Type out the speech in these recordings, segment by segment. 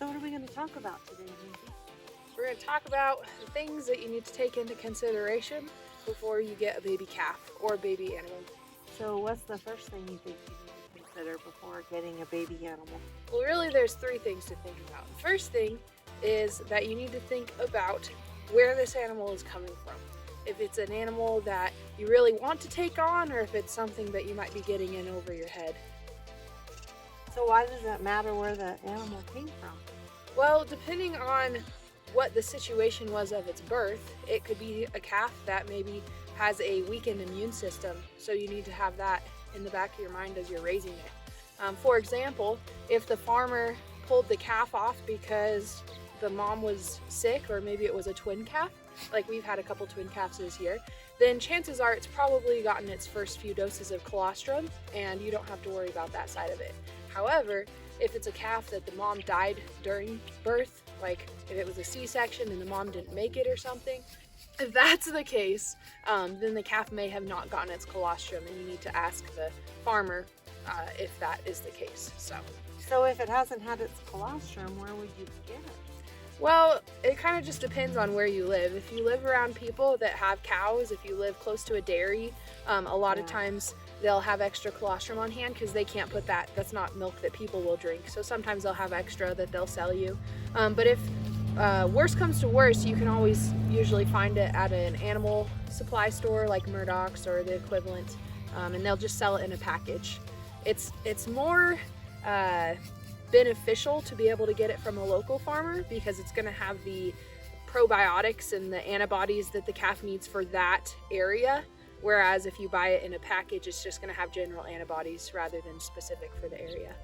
So what are we going to talk about today, Lindsay? We're going to talk about the things that you need to take into consideration before you get a baby calf or a baby animal. So what's the first thing you think you need to consider before getting a baby animal? Well, really, there's three things to think about. The first thing is that you need to think about where this animal is coming from. If it's an animal that you really want to take on, or if it's something that you might be getting in over your head. So why does it matter where the animal came from? Well, depending on what the situation was of its birth, it could be a calf that maybe has a weakened immune system, so you need to have that in the back of your mind as you're raising it. For example, if the farmer pulled the calf off because the mom was sick, or maybe it was a twin calf, like we've had a couple twin calves this year, then chances are it's probably gotten its first few doses of colostrum and you don't have to worry about that side of it. However, if it's a calf that the mom died during birth, like if it was a C-section and the mom didn't make it or something, if that's the case, then the calf may have not gotten its colostrum, and you need to ask the farmer if that is the case. So if it hasn't had its colostrum, where would you get it? Well, it kind of just depends on where you live. If you live around people that have cows, if you live close to a dairy, a lot of times they'll have extra colostrum on hand because they can't put that's not milk that people will drink. So sometimes they'll have extra that they'll sell you. But if worst comes to worst, you can always usually find it at an animal supply store like Murdoch's or the equivalent, and they'll just sell it in a package. It's more beneficial to be able to get it from a local farmer because it's going to have the probiotics and the antibodies that the calf needs for that area, whereas if you buy it in a package, it's just going to have general antibodies rather than specific for the area.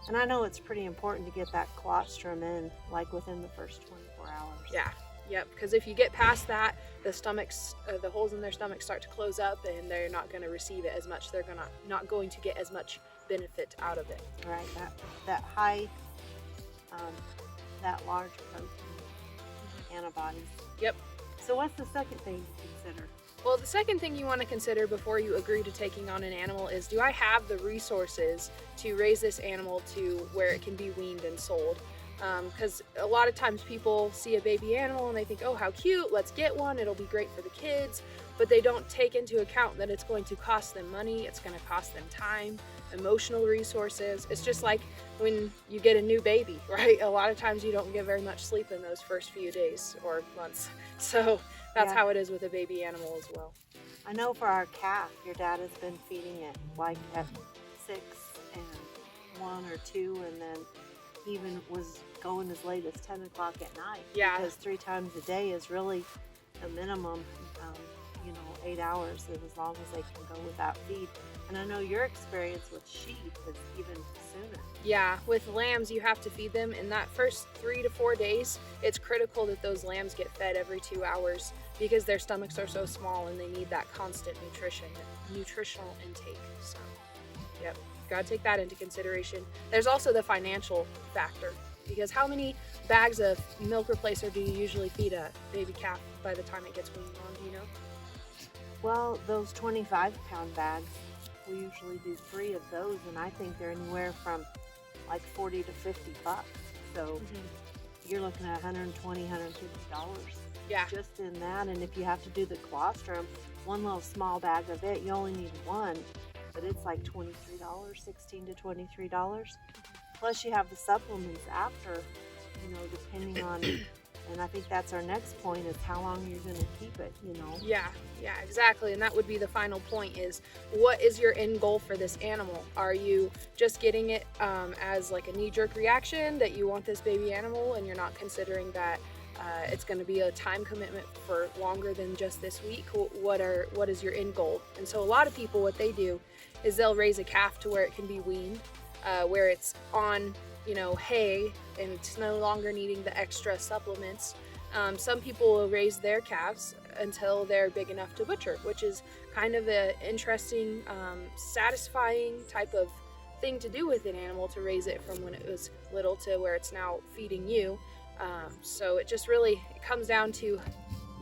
And I know it's pretty important to get that colostrum in like within the first 24 hours. Yeah, yep, because if you get past that, the holes in their stomach start to close up and they're not going to receive it as much. They're not going to get as much benefit out of it. Right, that high, that large protein antibodies. Yep. So what's the second thing to consider? Well, the second thing you want to consider before you agree to taking on an animal is, do I have the resources to raise this animal to where it can be weaned and sold? Because a lot of times people see a baby animal and they think, oh, how cute, let's get one, it'll be great for the kids, but they don't take into account that it's going to cost them money, it's going to cost them time, emotional resources. It's just like when you get a new baby, right? A lot of times you don't get very much sleep in those first few days or months. So that's how it is with a baby animal as well. I know for our calf, your dad has been feeding it like at 6 and 1 or 2, and then even was going as late as 10 o'clock at night. Yeah. Because 3 times a day is really the minimum, 8 hours, as long as they can go without feed. And I know your experience with sheep is even sooner. Yeah, with lambs, you have to feed them. In that first 3 to 4 days, it's critical that those lambs get fed every 2 hours because their stomachs are so small and they need that constant nutritional intake. So, yep, gotta take that into consideration. There's also the financial factor, because how many bags of milk replacer do you usually feed a baby calf by the time it gets weaned on, do you know? Well, those 25-pound bags, we usually do 3 of those, and I think they're anywhere from like $40 to $50. So you're looking at $120, $150 just in that. And if you have to do the colostrum, one little small bag of it, you only need one, but it's like $23, $16 to $23. Plus you have the supplements after, depending on and I think that's our next point, is how long you're going to keep it, Yeah, exactly. And that would be the final point, is what is your end goal for this animal? Are you just getting it as like a knee-jerk reaction that you want this baby animal and you're not considering that it's going to be a time commitment for longer than just this week? What is your end goal? And so a lot of people, what they do is they'll raise a calf to where it can be weaned, where it's on hay and it's no longer needing the extra supplements. Some people will raise their calves until they're big enough to butcher, which is kind of an interesting, satisfying type of thing to do with an animal, to raise it from when it was little to where it's now feeding you. So it just really comes down to,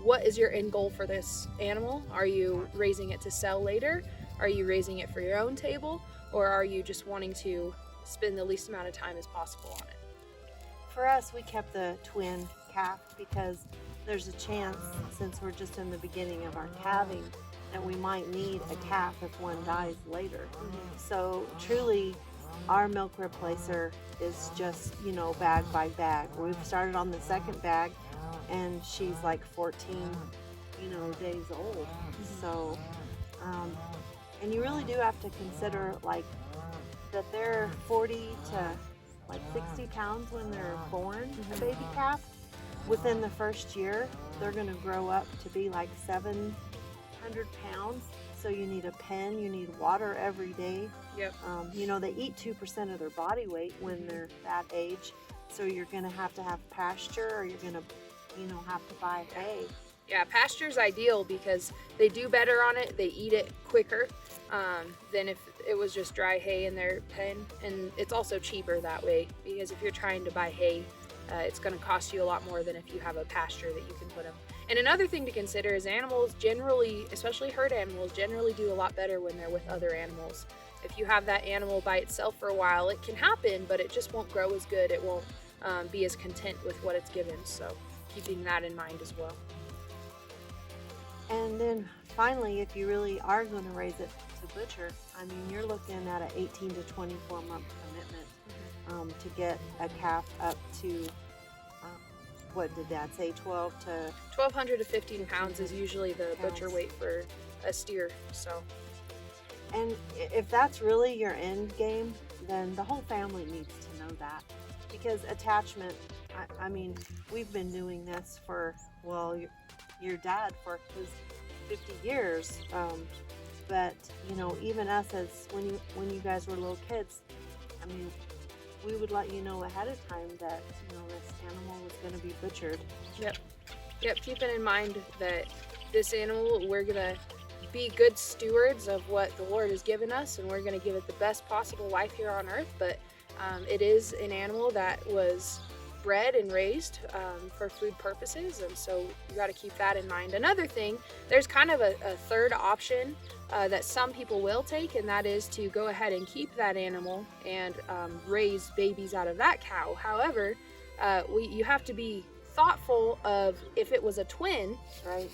what is your end goal for this animal? Are you raising it to sell later? Are you raising it for your own table? Or are you just wanting to spend the least amount of time as possible on it? For us, we kept the twin calf because there's a chance, since we're just in the beginning of our calving, that we might need a calf if one dies later. So truly, our milk replacer is just, bag by bag. We've started on the second bag, and she's like 14, days old. So, and you really do have to consider like that they're 40 to like 60 pounds when they're born, a baby calf. Within the first year, they're going to grow up to be like 700 pounds. So you need a pen, you need water every day. Yep. They eat 2% of their body weight when they're that age. So you're going to have pasture, or you're going to, have to buy hay. Yeah, pasture's ideal because they do better on it. They eat it quicker than if it was just dry hay in their pen. And it's also cheaper that way, because if you're trying to buy hay, it's going to cost you a lot more than if you have a pasture that you can put them. And another thing to consider is animals generally, especially herd animals, generally do a lot better when they're with other animals. If you have that animal by itself for a while, it can happen, but it just won't grow as good. It won't be as content with what it's given. So keeping that in mind as well. And then finally, if you really are going to raise it to butcher, you're looking at an 18 to 24 month commitment to get a calf up to, what did Dad say, 1,200 to 15 pounds is usually the butcher weight for a steer. So, and if that's really your end game, then the whole family needs to know that, because attachment, we've been doing this for, your dad for his 50 years, but even us, as when you guys were little kids, we would let you know ahead of time that this animal was going to be butchered. Yep, keeping in mind that this animal, we're gonna be good stewards of what the Lord has given us, and we're gonna give it the best possible life here on earth, but it is an animal that was bred and raised for food purposes, and so you got to keep that in mind. Another thing, there's kind of a third option that some people will take, and that is to go ahead and keep that animal and raise babies out of that cow. However, you have to be thoughtful of if it was a twin, right?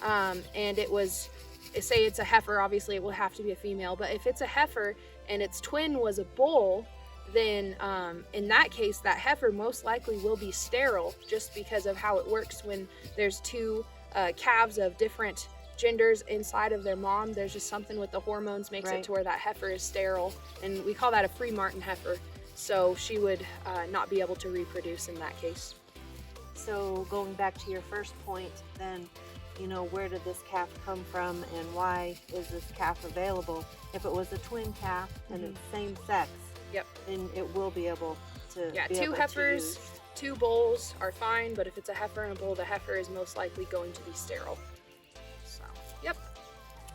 And it was, say it's a heifer, obviously it will have to be a female, but if it's a heifer and its twin was a bull, then in that case, that heifer most likely will be sterile, just because of how it works when there's two calves of different genders inside of their mom. There's just something with the hormones makes it to where that heifer is sterile, and we call that a free Martin heifer. So she would not be able to reproduce in that case. So going back to your first point, then, where did this calf come from, and why is this calf available? If it was a twin calf and it's same sex, then it will be able to. Yeah, two heifers, two bulls are fine, but if it's a heifer and a bull, the heifer is most likely going to be sterile. So,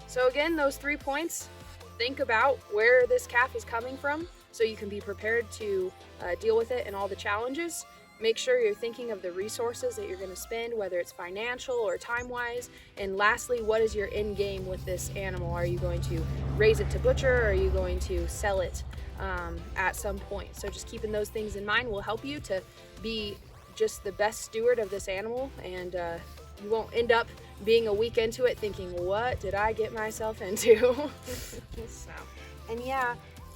So again, those 3 points. Think about where this calf is coming from, so you can be prepared to deal with it and all the challenges. Make sure you're thinking of the resources that you're going to spend, whether it's financial or time-wise. And lastly, what is your end game with this animal? Are you going to raise it to butcher, or are you going to sell it at some point? So just keeping those things in mind will help you to be just the best steward of this animal, and you won't end up being a week into it thinking, what did I get myself into? And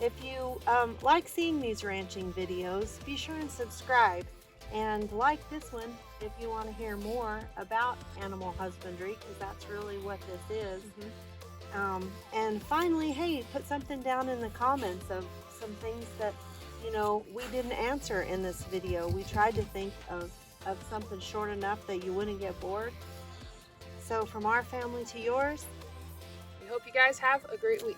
if you like seeing these ranching videos, be sure and subscribe. And like this one if you want to hear more about animal husbandry, because that's really what this is. And finally, hey, put something down in the comments of some things that we didn't answer in this video. We tried to think of something short enough that you wouldn't get bored. So from our family to yours, we hope you guys have a great week.